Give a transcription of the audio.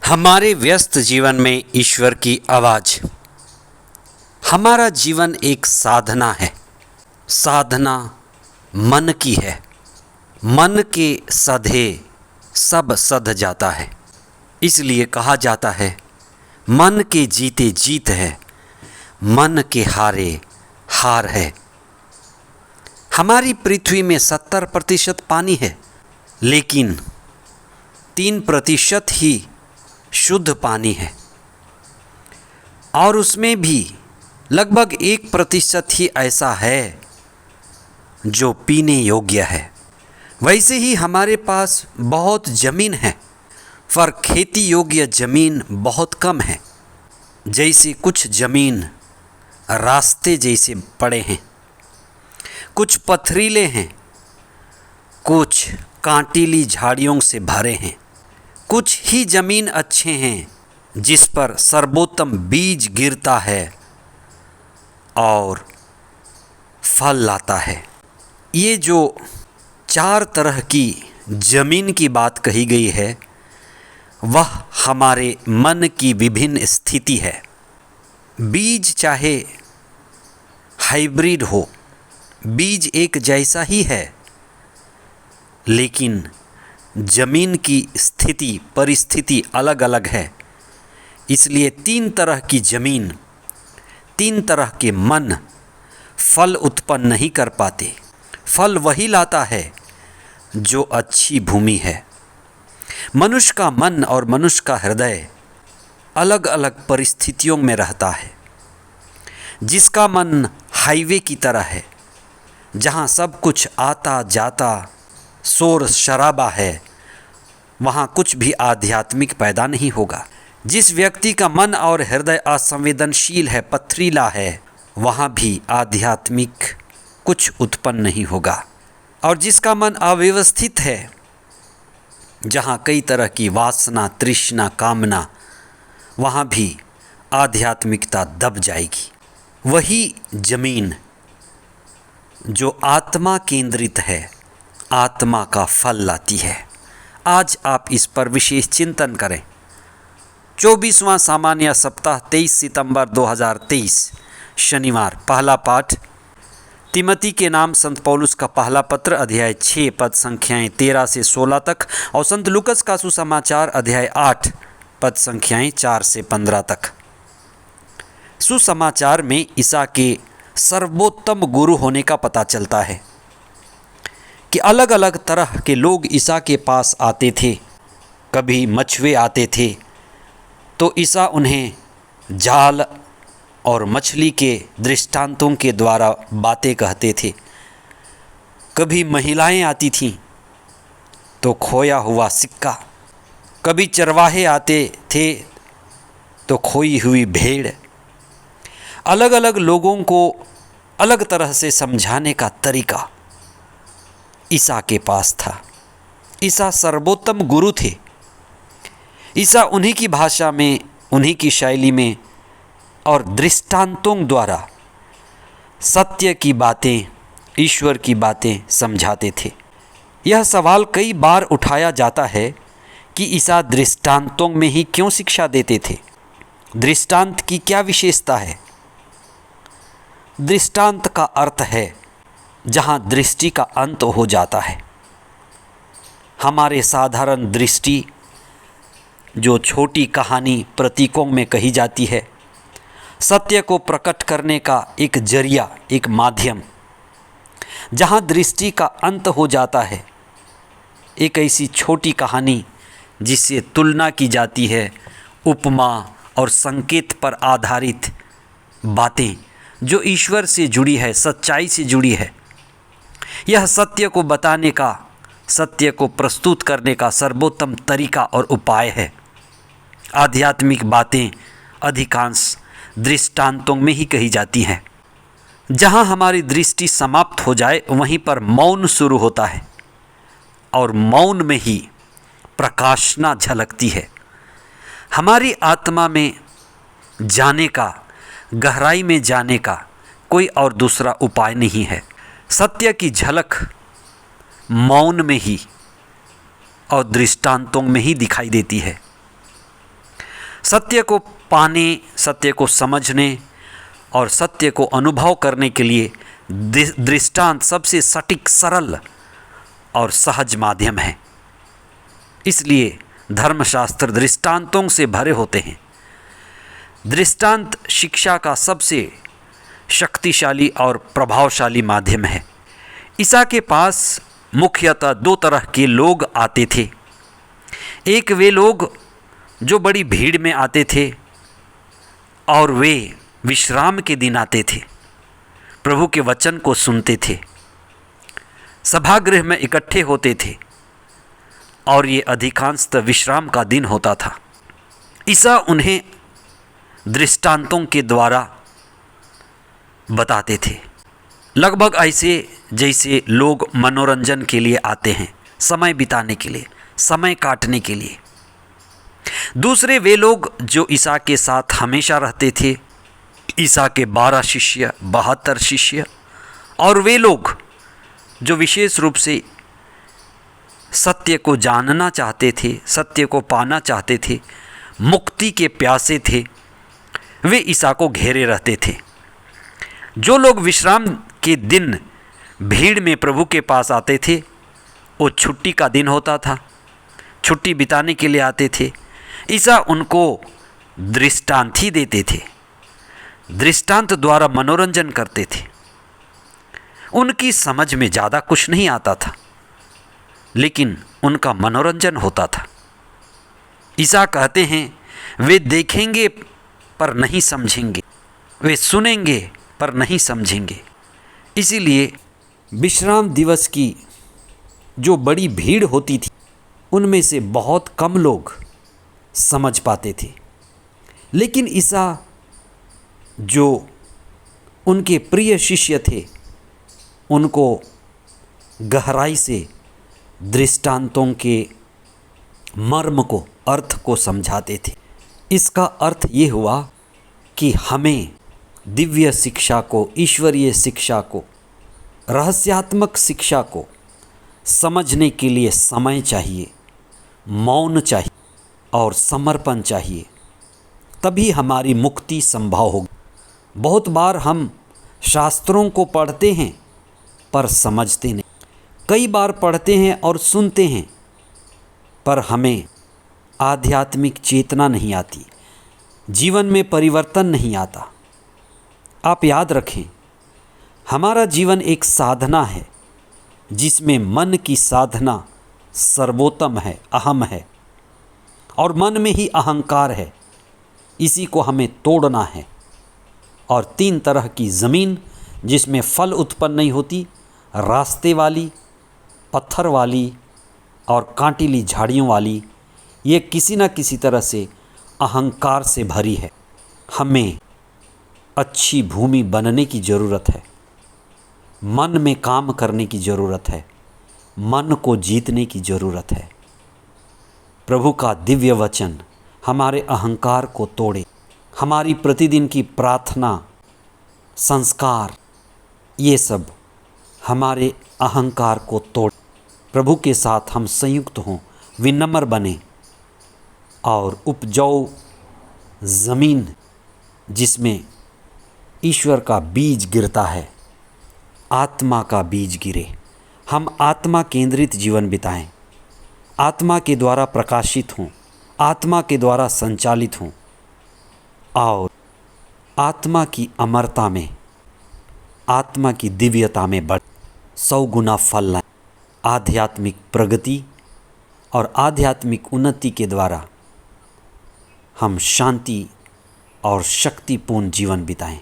हमारे व्यस्त जीवन में ईश्वर की आवाज़। हमारा जीवन एक साधना है। साधना मन की है। मन के सधे सब सध जाता है। इसलिए कहा जाता है मन के जीते जीत है, मन के हारे हार है। हमारी पृथ्वी में 70% पानी है, लेकिन 3% ही शुद्ध पानी है और उसमें भी लगभग 1% ही ऐसा है जो पीने योग्य है। वैसे ही हमारे पास बहुत ज़मीन है, पर खेती योग्य ज़मीन बहुत कम है। जैसे कुछ ज़मीन रास्ते जैसे पड़े हैं, कुछ पथरीले हैं, कुछ कांटीली झाड़ियों से भरे हैं। कुछ ही ज़मीन अच्छे हैं जिस पर सर्वोत्तम बीज गिरता है और फल लाता है। ये जो 4 तरह की ज़मीन की बात कही गई है, वह हमारे मन की विभिन्न स्थिति है। बीज चाहे हाइब्रिड हो, बीज एक जैसा ही है, लेकिन ज़मीन की स्थिति परिस्थिति अलग अलग है। इसलिए 3 तरह की ज़मीन, 3 तरह के मन फल उत्पन्न नहीं कर पाते। फल वही लाता है जो अच्छी भूमि है। मनुष्य का मन और मनुष्य का हृदय अलग अलग परिस्थितियों में रहता है। जिसका मन हाईवे की तरह है, जहाँ सब कुछ आता जाता शोर शराबा है, वहाँ कुछ भी आध्यात्मिक पैदा नहीं होगा। जिस व्यक्ति का मन और हृदय असंवेदनशील है, पथरीला है, वहाँ भी आध्यात्मिक कुछ उत्पन्न नहीं होगा। और जिसका मन अव्यवस्थित है, जहाँ कई तरह की वासना, तृष्णा, कामना, वहाँ भी आध्यात्मिकता दब जाएगी। वही जमीन जो आत्मा केंद्रित है, आत्मा का फल लाती है। आज आप इस पर विशेष चिंतन करें। 24वां सामान्य सप्ताह 23 सितंबर 2023 शनिवार। पहला पाठ तिमोथी के नाम संत पौलुस का पहला पत्र अध्याय 6 पद संख्याएं 13 से 16 तक और संत लूकस का सुसमाचार अध्याय 8 पद संख्याएं 4 से 15 तक। सुसमाचार में ईसा के सर्वोत्तम गुरु होने का पता चलता है कि अलग अलग तरह के लोग ईसा के पास आते थे। कभी मछुए आते थे तो ईसा उन्हें जाल और मछली के दृष्टांतों के द्वारा बातें कहते थे। कभी महिलाएं आती थीं तो खोया हुआ सिक्का, कभी चरवाहे आते थे तो खोई हुई भेड़। अलग अलग लोगों को अलग तरह से समझाने का तरीका ईसा के पास था। ईसा सर्वोत्तम गुरु थे। ईसा उन्हीं की भाषा में, उन्हीं की शैली में और दृष्टांतों द्वारा सत्य की बातें, ईश्वर की बातें समझाते थे। यह सवाल कई बार उठाया जाता है कि ईसा दृष्टांतों में ही क्यों शिक्षा देते थे। दृष्टांत की क्या विशेषता है? दृष्टांत का अर्थ है जहाँ दृष्टि का अंत हो जाता है। हमारे साधारण दृष्टि जो छोटी कहानी प्रतीकों में कही जाती है, सत्य को प्रकट करने का एक जरिया, एक माध्यम, जहाँ दृष्टि का अंत हो जाता है। एक ऐसी छोटी कहानी जिससे तुलना की जाती है, उपमा और संकेत पर आधारित बातें जो ईश्वर से जुड़ी है, सच्चाई से जुड़ी है। यह सत्य को बताने का, सत्य को प्रस्तुत करने का सर्वोत्तम तरीका और उपाय है। आध्यात्मिक बातें अधिकांश दृष्टांतों में ही कही जाती हैं। जहाँ हमारी दृष्टि समाप्त हो जाए, वहीं पर मौन शुरू होता है और मौन में ही प्रकाशना झलकती है। हमारी आत्मा में जाने का, गहराई में जाने का कोई और दूसरा उपाय नहीं है। सत्य की झलक मौन में ही और दृष्टांतों में ही दिखाई देती है। सत्य को पाने, सत्य को समझने और सत्य को अनुभव करने के लिए दृष्टांत सबसे सटीक, सरल और सहज माध्यम है। इसलिए धर्मशास्त्र दृष्टांतों से भरे होते हैं। दृष्टांत शिक्षा का सबसे शक्तिशाली और प्रभावशाली माध्यम है। ईसा के पास मुख्यतः दो तरह के लोग आते थे। एक वे लोग जो बड़ी भीड़ में आते थे और वे विश्राम के दिन आते थे, प्रभु के वचन को सुनते थे, सभागृह में इकट्ठे होते थे और ये अधिकांशतः विश्राम का दिन होता था। ईसा उन्हें दृष्टांतों के द्वारा बताते थे, लगभग ऐसे जैसे लोग मनोरंजन के लिए आते हैं, समय बिताने के लिए, समय काटने के लिए। दूसरे वे लोग जो ईसा के साथ हमेशा रहते थे, ईसा के 12 शिष्य, 72 शिष्य, और वे लोग जो विशेष रूप से सत्य को जानना चाहते थे, सत्य को पाना चाहते थे, मुक्ति के प्यासे थे, वे ईसा को घेरे रहते थे। जो लोग विश्राम के दिन भीड़ में प्रभु के पास आते थे, वो छुट्टी का दिन होता था, छुट्टी बिताने के लिए आते थे। ईसा उनको दृष्टांत ही देते थे, दृष्टांत द्वारा मनोरंजन करते थे। उनकी समझ में ज़्यादा कुछ नहीं आता था, लेकिन उनका मनोरंजन होता था। ईसा कहते हैं, वे देखेंगे पर नहीं समझेंगे, वे सुनेंगे पर नहीं समझेंगे। इसीलिए विश्राम दिवस की जो बड़ी भीड़ होती थी, उनमें से बहुत कम लोग समझ पाते थे। लेकिन ईसा जो उनके प्रिय शिष्य थे, उनको गहराई से दृष्टांतों के मर्म को, अर्थ को समझाते थे। इसका अर्थ ये हुआ कि हमें दिव्य शिक्षा को, ईश्वरीय शिक्षा को, रहस्यात्मक शिक्षा को समझने के लिए समय चाहिए, मौन चाहिए और समर्पण चाहिए, तभी हमारी मुक्ति संभव होगी। बहुत बार हम शास्त्रों को पढ़ते हैं पर समझते नहीं, कई बार पढ़ते हैं और सुनते हैं पर हमें आध्यात्मिक चेतना नहीं आती, जीवन में परिवर्तन नहीं आता। आप याद रखें, हमारा जीवन एक साधना है जिसमें मन की साधना सर्वोत्तम है, अहम है, और मन में ही अहंकार है। इसी को हमें तोड़ना है। और 3 तरह की ज़मीन जिसमें फल उत्पन्न नहीं होती, रास्ते वाली, पत्थर वाली और कांटीली झाड़ियों वाली, ये किसी न किसी तरह से अहंकार से भरी है। हमें अच्छी भूमि बनने की ज़रूरत है, मन में काम करने की ज़रूरत है, मन को जीतने की ज़रूरत है। प्रभु का दिव्य वचन हमारे अहंकार को तोड़े। हमारी प्रतिदिन की प्रार्थना, संस्कार, ये सब हमारे अहंकार को तोड़। प्रभु के साथ हम संयुक्त हों, विनम्र बने और उपजाऊ ज़मीन जिसमें ईश्वर का बीज गिरता है, आत्मा का बीज गिरे। हम आत्मा केंद्रित जीवन बिताएं, आत्मा के द्वारा प्रकाशित हों, आत्मा के द्वारा संचालित हों और आत्मा की अमरता में, आत्मा की दिव्यता में बढ़ 100 गुना फल लाएं। आध्यात्मिक प्रगति और आध्यात्मिक उन्नति के द्वारा हम शांति और शक्तिपूर्ण जीवन बिताएं।